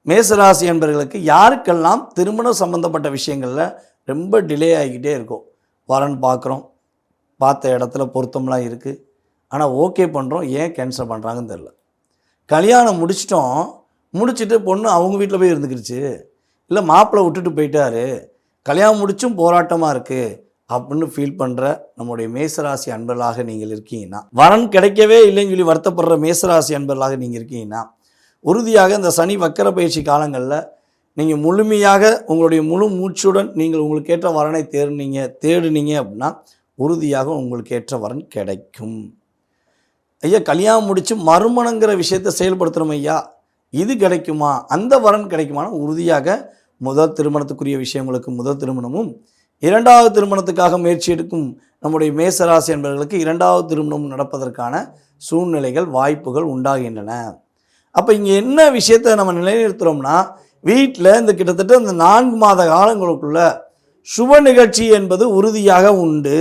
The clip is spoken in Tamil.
மேசராசி என்பவர்களுக்கு யாருக்கெல்லாம் திருமணம் சம்பந்தப்பட்ட விஷயங்களில் ரொம்ப டிலே ஆகிக்கிட்டே இருக்கும். வரன் பார்க்குறோம், பார்த்த இடத்துல பொருத்தம்லாம் இருக்குது, ஆனால் ஓகே பண்ணுறோம், ஏன் கேன்சல் பண்ணுறாங்கன்னு தெரில. கல்யாணம் முடிச்சிட்டோம், முடிச்சுட்டு பொண்ணு அவங்க வீட்டில் போய் இருந்துக்கிடுச்சு, இல்லை மாப்பிள்ளை விட்டுட்டு போயிட்டாரு, கல்யாணம் முடிச்சும் போராட்டமாக இருக்குது அப்படின்னு ஃபீல் பண்ணுற நம்முடைய மேசராசி அன்பர்களாக நீங்கள் இருக்கீங்கன்னா, வரன் கிடைக்கவே இல்லைன்னு சொல்லி வருத்தப்படுற மேசராசி அன்பர்களாக நீங்கள் இருக்கீங்கன்னா, உறுதியாக இந்த சனி வக்கர பயிற்சி காலங்களில் நீங்கள் முழுமையாக உங்களுடைய முழு மூச்சுடன் நீங்கள் உங்களுக்கு ஏற்ற வரனை தேடுனீங்க அப்படின்னா உறுதியாக உங்களுக்கு ஏற்ற வரன் கிடைக்கும். ஐயா, கல்யாணம் முடித்து மறுமணங்கிற விஷயத்தை செயல்படுத்துகிறோம் ஐயா, இது கிடைக்குமா, அந்த வரன் கிடைக்குமானா உறுதியாக முதல் திருமணத்துக்குரிய விஷயங்களுக்கு முதல் திருமணமும், இரண்டாவது திருமணத்துக்காக முயற்சி எடுக்கும் நம்முடைய மேசராசி என்பவர்களுக்கு இரண்டாவது திருமணம் நடப்பதற்கான சூழ்நிலைகள் வாய்ப்புகள் உண்டாகின்றன. அப்போ இங்கே என்ன விஷயத்தை நம்ம நிலைநிறுத்துகிறோம்னா, வீட்டில் இந்த கிட்டத்தட்ட இந்த 4 மாத காலங்களுக்குள்ள சுப நிகழ்ச்சி என்பது உறுதியாக உண்டு.